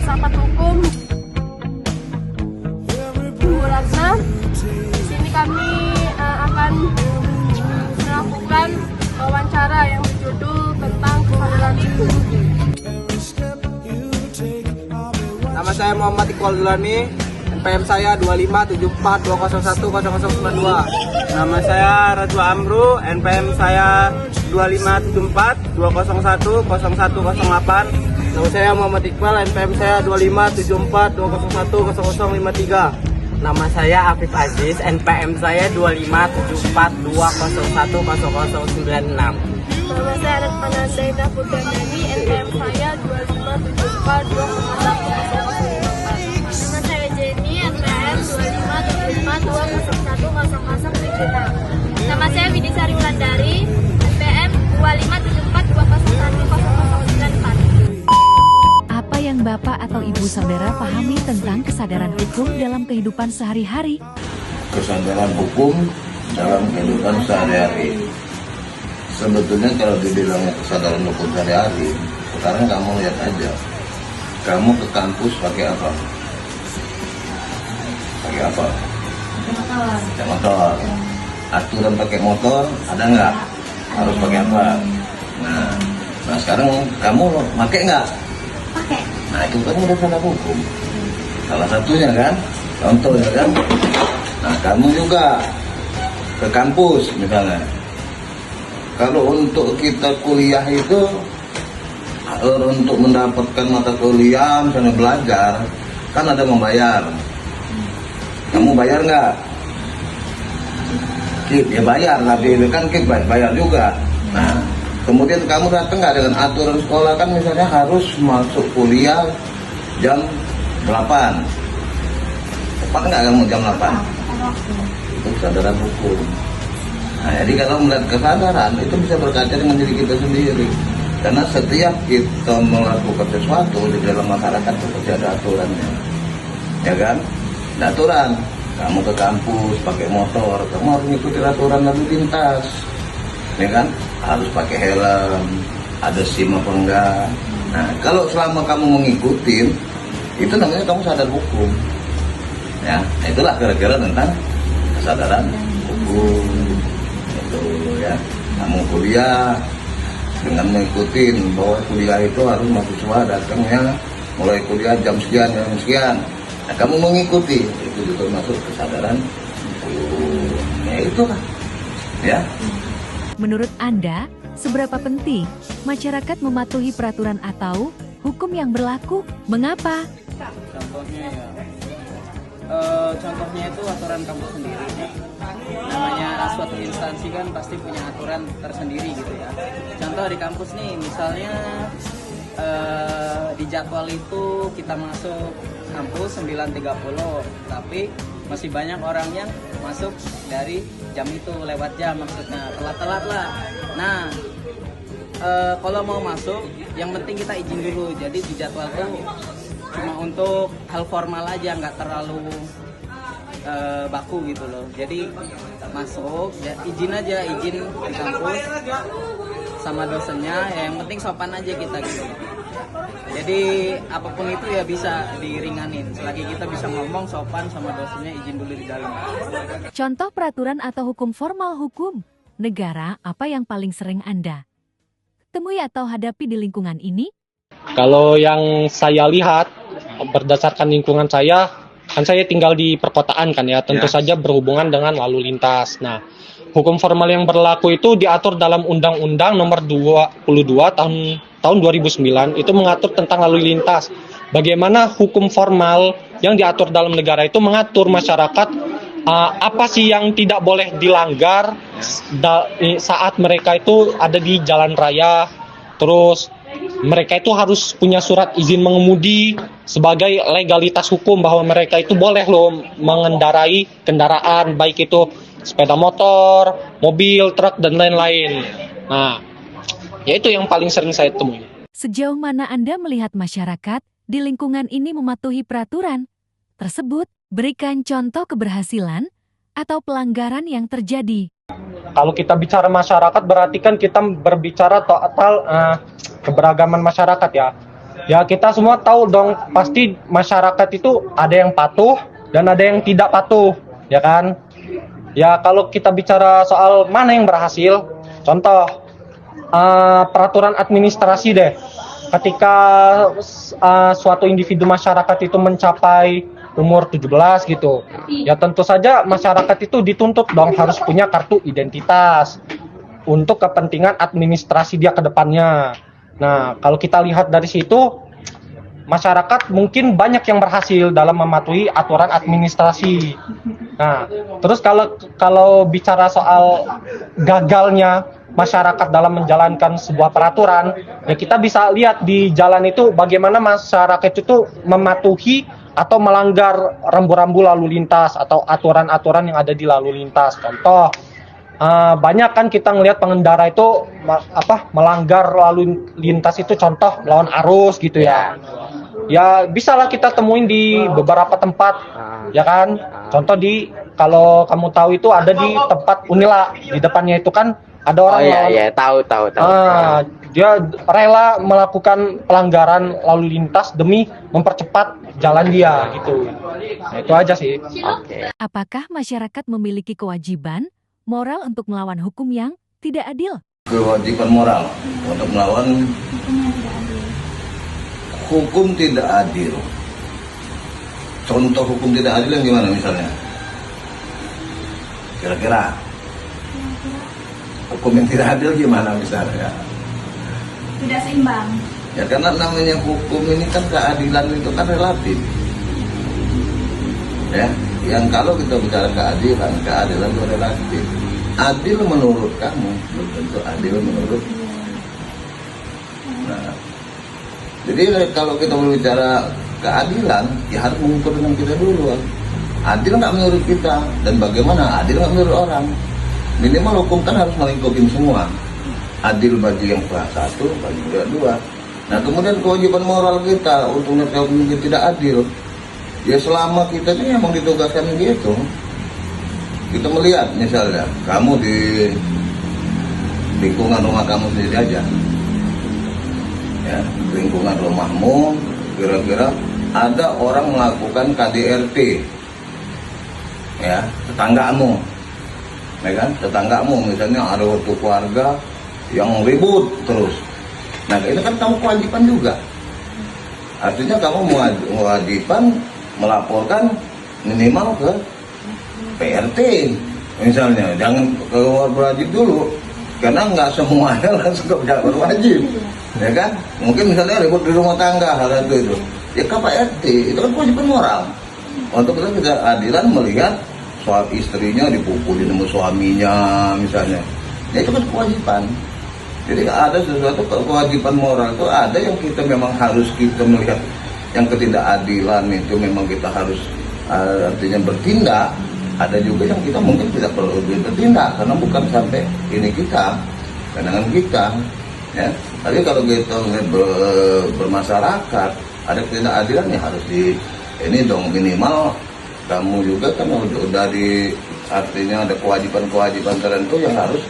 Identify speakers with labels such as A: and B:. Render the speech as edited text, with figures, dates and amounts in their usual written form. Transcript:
A: filsafat hukum Ratna. Di sini kami akan melakukan wawancara yang berjudul tentang kesadaran hukum.
B: Nama saya Muhammad Iqbal Dulani, NPM saya 25742010092.
C: Nama saya Rajwa Amru, NPM saya 2574210108.
B: Nama saya Muhammad Iqbal, NPM saya 25742010053.
D: Nama saya Afif Aziz, NPM saya 25742010096.
A: Nama saya Ananda Putandani, NPM saya 25742010054. Nama saya Jenny, NPM 25742010076. Nama saya Widisari Wulandari, NPM 25742010094.
E: Apa yang Bapak atau Ibu Saudara pahami tentang kesadaran hukum dalam kehidupan sehari-hari?
F: Kesadaran hukum dalam kehidupan sehari-hari. Sebetulnya kalau dibilangnya kesadaran hukum sehari-hari, sekarang kamu lihat aja, kamu ke kampus pakai apa? Pakai apa? Pakai motor. Aturan pakai motor ada nggak? Harus pakai apa? Nah sekarang kamu pakai nggak?
A: Pakai.
F: Nah itu kan udah kesadaran hukum. Salah satunya kan, contohnya kan. Nah kamu juga ke kampus misalnya. Kalau untuk kita kuliah itu, untuk mendapatkan mata kuliah, misalnya belajar, kan ada membayar. Kamu bayar nggak? Kip, ya bayar, tapi kan kip bayar juga. Nah, kemudian kamu datang nggak dengan aturan sekolah kan misalnya harus masuk kuliah jam 8. Tepat nggak kamu jam 8? Itu kesadaran hukum. Nah, jadi kalau melihat kesadaran itu bisa berkaca dengan diri kita sendiri. Karena setiap kita melakukan sesuatu di dalam masyarakat itu pasti ada aturannya. Ya kan? Ada aturan. Kamu ke kampus pakai motor, kamu harus mengikuti aturan lalu lintas. Ya kan? Harus pakai helm, ada SIM apa enggak. Nah, kalau selama kamu mengikuti, itu namanya kamu sadar hukum. Ya, itulah kira-kira tentang kesadaran hukum. Itu ya, kamu kuliah dengan mengikuti bahwa kuliah itu harus mahasiswa datangnya mulai kuliah jam sekian, jam sekian. Nah, kamu mengikuti, itu juga masuk kesadaran hukum. Ya itulah. Ya.
E: Menurut Anda, seberapa penting masyarakat mematuhi peraturan atau hukum yang berlaku? Mengapa?
B: Contohnya itu aturan kampus sendiri. Namanya suatu instansi kan pasti punya aturan tersendiri gitu ya. Contoh di kampus nih, misalnya di jadwal itu kita masuk kampus 9.30, tapi masih banyak orang yang masuk dari jam itu, lewat jam maksudnya, telat-telat lah. Nah, kalau mau masuk, yang penting kita izin dulu. Jadi di jadwal tuh cuma untuk hal formal aja, nggak terlalu baku gitu loh. Jadi masuk, ya, izin aja, izin di kampus sama dosennya. Ya, yang penting sopan aja kita gitu. Jadi apapun itu ya bisa diringanin selagi kita bisa ngomong sopan sama dosennya, izin dulu di dalam.
E: Contoh peraturan atau hukum formal hukum negara apa yang paling sering Anda temui atau hadapi di lingkungan ini?
C: Kalau yang saya lihat berdasarkan lingkungan saya, kan saya tinggal di perkotaan kan ya, tentu saja berhubungan dengan lalu lintas. Nah, hukum formal yang berlaku itu diatur dalam Undang-Undang Nomor 22 tahun 2009, itu mengatur tentang lalu lintas. Bagaimana hukum formal yang diatur dalam negara itu mengatur masyarakat apa sih yang tidak boleh dilanggar saat mereka itu ada di jalan raya. Terus mereka itu harus punya surat izin mengemudi sebagai legalitas hukum bahwa mereka itu boleh loh mengendarai kendaraan, baik itu sepeda motor, mobil, truk, dan lain-lain. Nah, ya itu yang paling sering saya temui.
E: Sejauh mana Anda melihat masyarakat di lingkungan ini mematuhi peraturan tersebut? Berikan contoh keberhasilan atau pelanggaran yang terjadi.
C: Kalau kita bicara masyarakat berarti kan kita berbicara total keberagaman masyarakat ya. Ya kita semua tahu dong, pasti masyarakat itu ada yang patuh dan ada yang tidak patuh, ya kan? Ya kalau kita bicara soal mana yang berhasil, contoh peraturan administrasi deh. Ketika suatu individu masyarakat itu mencapai umur 17 gitu, ya tentu saja masyarakat itu dituntut dong harus punya kartu identitas untuk kepentingan administrasi dia ke depannya. Nah, kalau kita lihat dari situ, masyarakat mungkin banyak yang berhasil dalam mematuhi aturan administrasi. Nah, terus kalau bicara soal gagalnya masyarakat dalam menjalankan sebuah peraturan, ya kita bisa lihat di jalan itu bagaimana masyarakat itu mematuhi atau melanggar rambu-rambu lalu lintas atau aturan-aturan yang ada di lalu lintas. Contoh, banyak kan kita ngelihat pengendara itu melanggar lalu lintas itu, contoh melawan arus gitu ya. Ya bisalah kita temuin di beberapa tempat, ya kan. Contoh kalau kamu tahu itu ada di tempat Unila, di depannya itu kan ada orang
D: tahu.
C: dia rela melakukan pelanggaran lalu lintas demi mempercepat jalan dia gitu. Nah, itu aja sih.
E: Apakah masyarakat memiliki kewajiban moral untuk melawan hukum yang tidak adil?
F: Kewajiban moral untuk melawan hukum tidak adil. Contoh hukum tidak adil yang gimana misalnya? Kira-kira hukum yang tidak adil gimana misalnya?
A: Tidak seimbang.
F: Ya karena namanya hukum ini kan keadilan itu kan relatif. Ya, yang kalau kita bicara keadilan itu relatif. Adil menurut kamu, belum tentu adil menurut. Nah, jadi kalau kita berbicara keadilan, ya harus mengukur dengan kita dulu. Adil nggak menurut kita, dan bagaimana adil nggak menurut orang. Minimal hukum kan harus melingkupin semua. Adil bagi yang kelas 1, bagi yang kedua. Nah kemudian kewajiban moral kita untuk menegakkan hukum yang tidak adil. Ya selama kita ini emang ditugaskan gitu. Kita melihat misalnya, kamu di lingkungan rumah kamu sendiri aja. Ya, lingkungan rumahmu, kira-kira ada orang melakukan KDRT. Ya, tetanggamu. Ya kan, tetanggamu misalnya ada satu keluarga yang ribut terus. Nah, ini kan kamu kewajiban juga. Artinya kamu kewajiban melaporkan minimal ke PRT misalnya, jangan keluar berwajib dulu, karena nggak semuanya langsung ke berwajib, ya kan? Mungkin misalnya ribut di rumah tangga hal itu, ya ke PRT, itu kan kewajiban moral. Untuk kita adilan melihat soal istrinya dipukulin sama suaminya misalnya, ya itu kan kewajiban. Jadi ada sesuatu kewajiban moral itu ada yang kita memang harus kita melihat yang ketidakadilan itu memang kita harus artinya bertindak. Ada juga yang kita mungkin tidak perlu bertindak karena bukan sampai ini kita, pandangan kita, ya. Tapi kalau kita bermasyarakat ada ketidakadilan ya harus ini dong, minimal kamu juga kan udah di artinya ada kewajiban tertentu yang harus